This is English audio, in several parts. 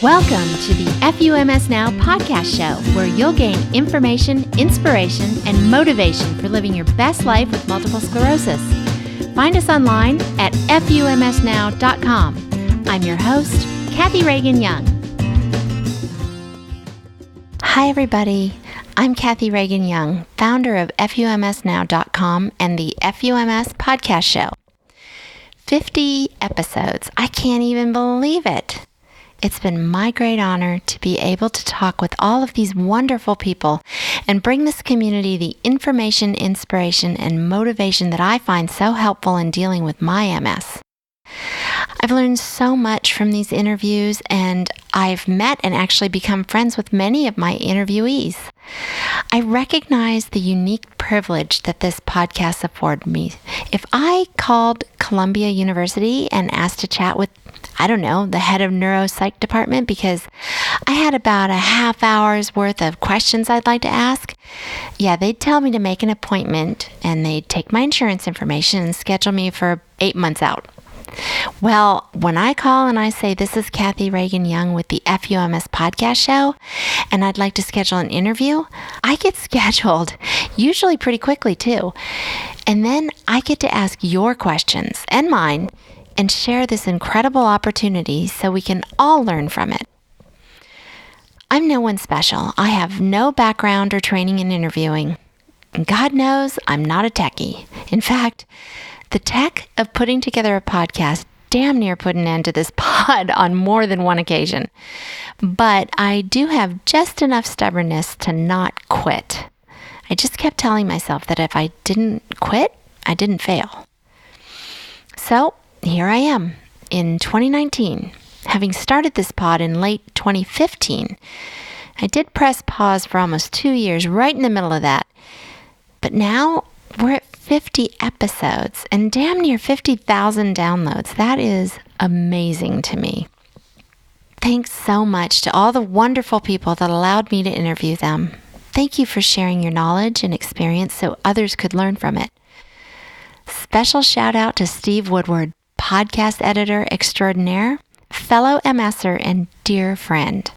Welcome to the FUMS Now podcast show, where you'll gain information, inspiration, and motivation for living your best life with multiple sclerosis. Find us online at FUMSnow.com. I'm your host, Cathy Reagan-Young. Hi, everybody. I'm Cathy Reagan-Young, founder of FUMSnow.com and the FUMS Podcast Show. 50 episodes. I can't even believe it. It's been my great honor to be able to talk with all of these wonderful people and bring this community the information, inspiration, and motivation that I find so helpful in dealing with my MS. I've learned so much from these interviews, and I've met and actually become friends with many of my interviewees. I recognize the unique privilege that this podcast afforded me. If I called Columbia University and asked to chat with, the head of neuropsych department because I had about a half hour's worth of questions I'd like to ask, they'd tell me to make an appointment, and they'd take my insurance information and schedule me for 8 months out. Well, when I call and I say, this is Cathy Reagan-Young with the FUMS Podcast Show, and I'd like to schedule an interview, I get scheduled, usually pretty quickly too. And then I get to ask your questions and mine and share this incredible opportunity so we can all learn from it. I'm no one special. I have no background or training in interviewing. And God knows I'm not a techie. In fact, the tech of putting together a podcast damn near put an end to this pod on more than one occasion. But I do have just enough stubbornness to not quit. I just kept telling myself that if I didn't quit, I didn't fail. So here I am in 2019, having started this pod in late 2015. I did press pause for almost 2 years, right in the middle of that. But now we're at 50 episodes and damn near 50,000 downloads. That is amazing to me. Thanks so much to all the wonderful people that allowed me to interview them. Thank you for sharing your knowledge and experience so others could learn from it. Special shout out to Steve Woodward, podcast editor extraordinaire, fellow MSer, and dear friend.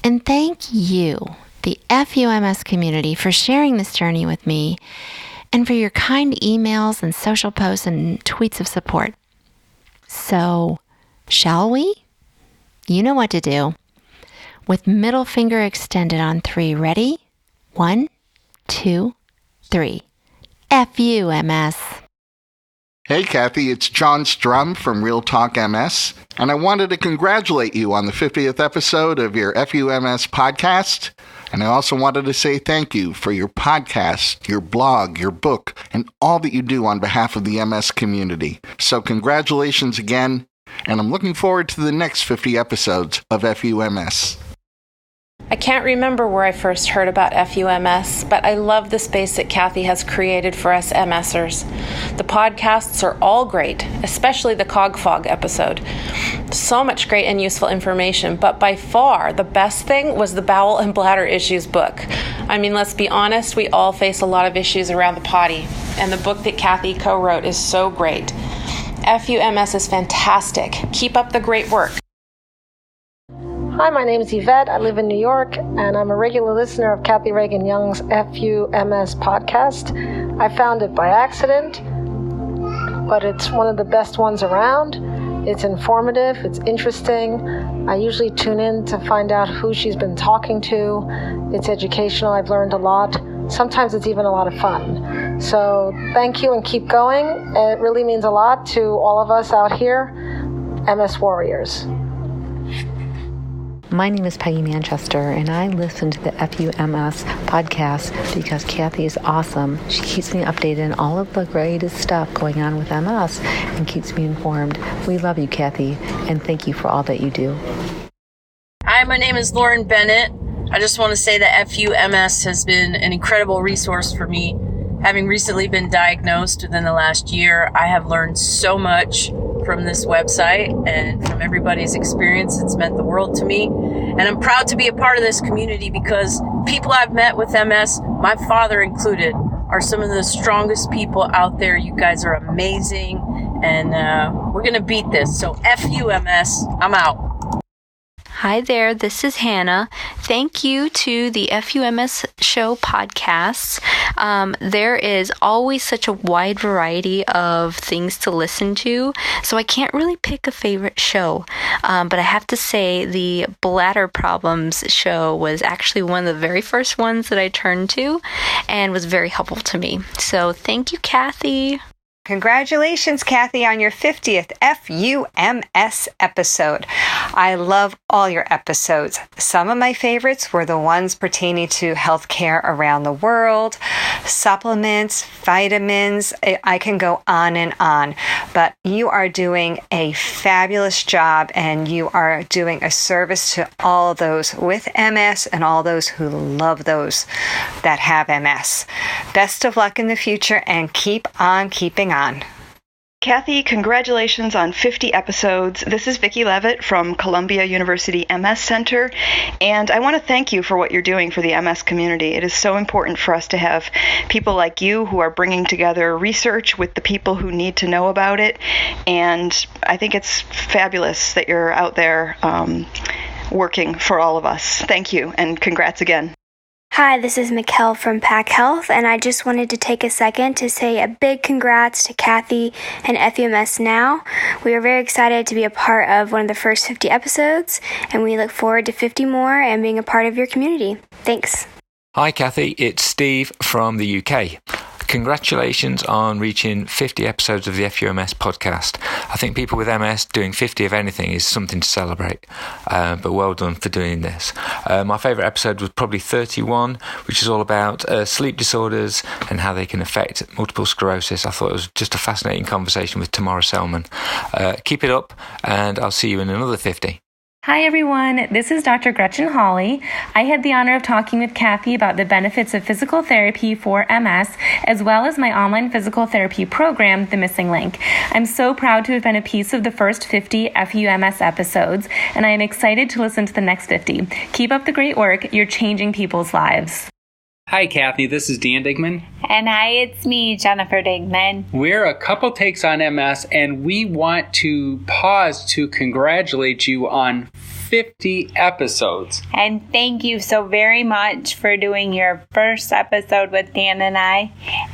And thank you, the FUMS community, for sharing this journey with me and for your kind emails and social posts and tweets of support. So, shall we? You know what to do. With middle finger extended on 3. Ready? 1, 2, 3. FUMS. Hey Cathy, it's John Strum from Real Talk MS, and I wanted to congratulate you on the 50th episode of your FUMS podcast, and I also wanted to say thank you for your podcast, your blog, your book, and all that you do on behalf of the MS community. So congratulations again, and I'm looking forward to the next 50 episodes of FUMS. I can't remember where I first heard about FUMS, but I love the space that Cathy has created for us MSers. The podcasts are all great, especially the Cogfog episode. So much great and useful information, but by far the best thing was the bowel and bladder issues book. I mean, let's be honest, we all face a lot of issues around the potty, and the book that Cathy co-wrote is so great. FUMS is fantastic. Keep up the great work. Hi, my name is Yvette. I live in New York, and I'm a regular listener of Cathy Reagan-Young's FUMS podcast. I found it by accident, but it's one of the best ones around. It's informative, it's interesting. I usually tune in to find out who she's been talking to. It's educational. I've learned a lot. Sometimes it's even a lot of fun. So thank you and keep going. It really means a lot to all of us out here, MS warriors. My name is Peggy Manchester, and I listen to the FUMS podcast because Cathy is awesome. She keeps me updated on all of the greatest stuff going on with MS and keeps me informed. We love you, Cathy, and thank you for all that you do. Hi, my name is Lauren Bennett. I just want to say that FUMS has been an incredible resource for me. Having recently been diagnosed within the last year, I have learned so much from this website and from everybody's experience. It's meant the world to me. And I'm proud to be a part of this community because people I've met with MS, my father included, are some of the strongest people out there. You guys are amazing, and we're going to beat this. So FUMS, I'm out. Hi there, this is Hannah. Thank you to the FUMS Show podcasts. There is always such a wide variety of things to listen to, so I can't really pick a favorite show. But I have to say the bladder problems show was actually one of the very first ones that I turned to and was very helpful to me. So thank you, Cathy. Congratulations, Cathy, on your 50th FUMS episode. I love all your episodes. Some of my favorites were the ones pertaining to healthcare around the world, supplements, vitamins. I can go on and on, but you are doing a fabulous job and you are doing a service to all those with MS and all those who love those that have MS. Best of luck in the future and keep on keeping on. Cathy, congratulations on 50 episodes. This is Vicky Levitt from Columbia University MS Center, and I want to thank you for what you're doing for the MS community. It is so important for us to have people like you who are bringing together research with the people who need to know about it, and I think it's fabulous that you're out there working for all of us. Thank you, and congrats again. Hi, this is Mikkel from Pack Health, and I just wanted to take a second to say a big congrats to Cathy and FUMS Now. We are very excited to be a part of one of the first 50 episodes, and we look forward to 50 more and being a part of your community. Thanks. Hi, Cathy. It's Steve from the UK. Congratulations on reaching 50 episodes of the FUMS podcast. I think people with MS doing 50 of anything is something to celebrate, but well done for doing this. My favourite episode was probably 31, which is all about sleep disorders and how they can affect multiple sclerosis. I thought it was just a fascinating conversation with Tamara Selman. Keep it up, and I'll see you in another 50. Hi everyone, this is Dr. Gretchen Hawley. I had the honor of talking with Cathy about the benefits of physical therapy for MS, as well as my online physical therapy program, The Missing Link. I'm so proud to have been a piece of the first 50 FUMS episodes, and I am excited to listen to the next 50. Keep up the great work, you're changing people's lives. Hi, Cathy. This is Dan Digman. And hi, it's me, Jennifer Digman. We're a couple takes on MS, and we want to pause to congratulate you on 50 episodes. And thank you so very much for doing your first episode with Dan and I.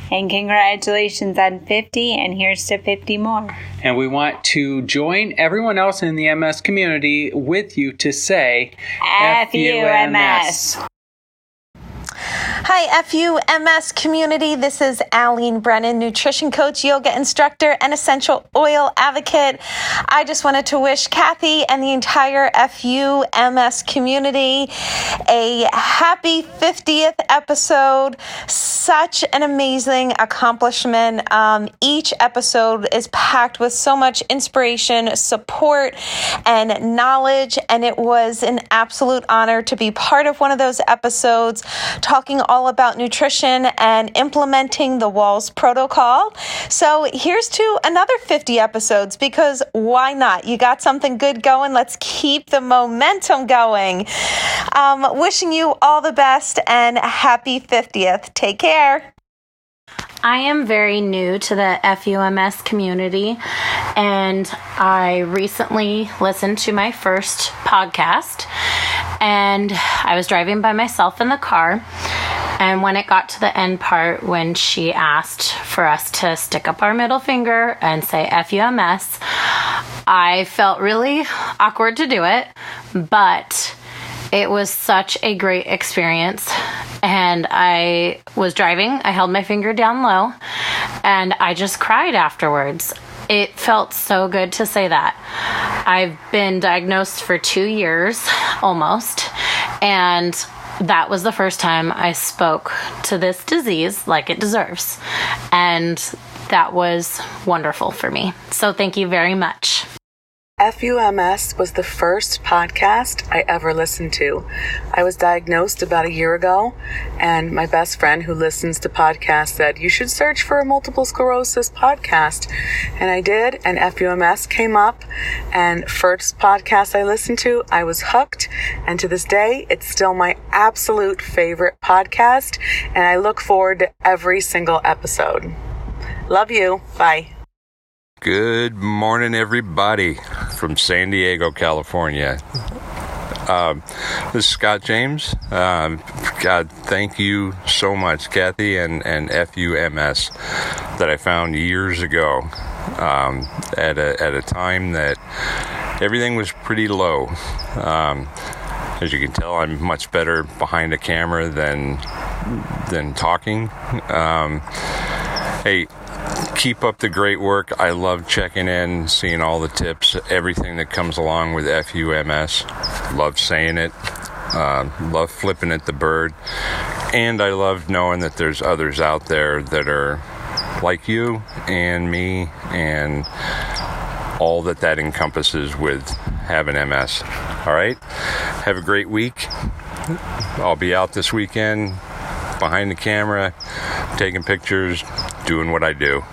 And congratulations on 50, and here's to 50 more. And we want to join everyone else in the MS community with you to say FUMS. Hi, FUMS community. This is Aline Brennan, nutrition coach, yoga instructor, and essential oil advocate. I just wanted to wish Cathy and the entire FUMS community a happy 50th episode. Such an amazing accomplishment. Each episode is packed with so much inspiration, support, and knowledge, and it was an absolute honor to be part of one of those episodes, talking all about nutrition and implementing the WALS protocol. So here's to another 50 episodes, because why not? You got something good going. Let's keep the momentum going. Wishing you all the best and happy 50th. Take care. I am very new to the FUMS community, and I recently listened to my first podcast, and I was driving by myself in the car, and when it got to the end part, when she asked for us to stick up our middle finger and say FUMS, I felt really awkward to do it, but it was such a great experience. And I was driving, I held my finger down low, and I just cried afterwards. It felt so good to say that. I've been diagnosed for 2 years, almost, and that was the first time I spoke to this disease like it deserves. And that was wonderful for me. So thank you very much. FUMS was the first podcast I ever listened to. I was diagnosed about a year ago, and my best friend who listens to podcasts said, you should search for a multiple sclerosis podcast. And I did, and FUMS came up, and first podcast I listened to, I was hooked, and to this day, it's still my absolute favorite podcast, and I look forward to every single episode. Love you. Bye. Good morning, everybody, from San Diego, California. This is Scott James. God, thank you so much, Cathy and FUMS, that I found years ago at a time that everything was pretty low. As you can tell, I'm much better behind a camera than talking. Hey, keep up the great work. I love checking in, seeing all the tips, everything that comes along with FUMS. Love saying it. Love flipping at the bird. And I love knowing that there's others out there that are like you and me and all that encompasses with having MS. All right? Have a great week. I'll be out this weekend behind the camera, taking pictures, doing what I do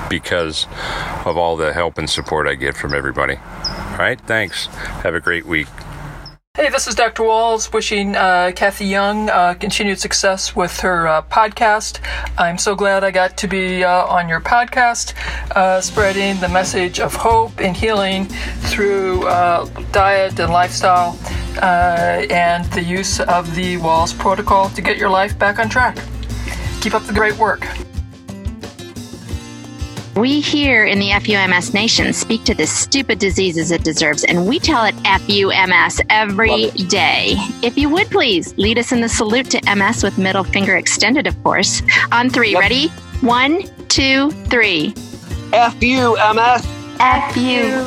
because of all the help and support I get from everybody. All right? Thanks. Have a great week. Hey, this is Dr. Walls wishing Cathy Young continued success with her podcast. I'm so glad I got to be on your podcast, spreading the message of hope and healing through diet and lifestyle and the use of the Walls protocol to get your life back on track. Keep up the great work. We here in the FUMS Nation speak to this stupid disease as it deserves, and we tell it FUMS every day. If you would please lead us in the salute to MS with middle finger extended, of course. On three, ready? 1, 2, 3. FUMS. FUMS.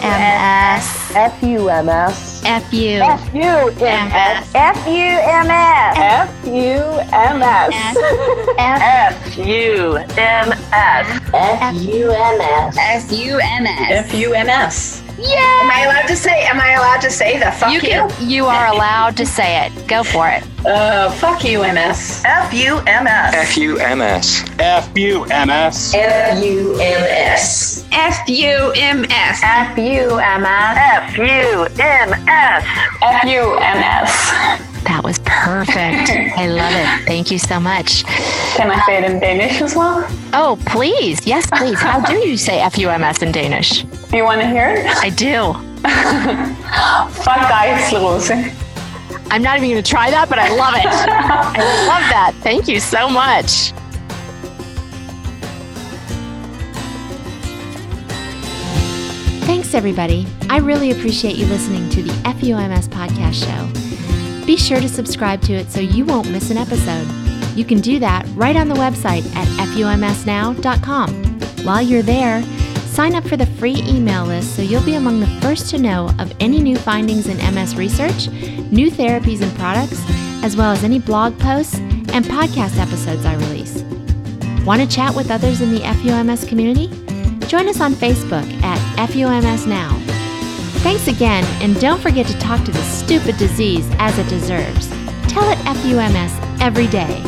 FUMS. FUMS. FUMS. Yeah. Am I allowed to say the fuck you? You are allowed to say it. Go for it. Fuck you, MS. FUMS. FUMS. FUMS. FUMS. FUMS. That was perfect. I love it. Thank you so much. Can I say it in Danish as well? Oh, please. Yes, please. How do you say FUMS in Danish? Do you want to hear it? I do. Fuck dig, Slose. I'm not even going to try that, but I love it. I love that. Thank you so much. Thanks, everybody. I really appreciate you listening to the FUMS Podcast Show. Be sure to subscribe to it so you won't miss an episode. You can do that right on the website at FUMSnow.com. While you're there, sign up for the free email list so you'll be among the first to know of any new findings in MS research, new therapies and products, as well as any blog posts and podcast episodes I release. Want to chat with others in the FUMS community? Join us on Facebook at FUMS Now. Thanks again, and don't forget to talk to the stupid disease as it deserves. Tell it FUMS every day.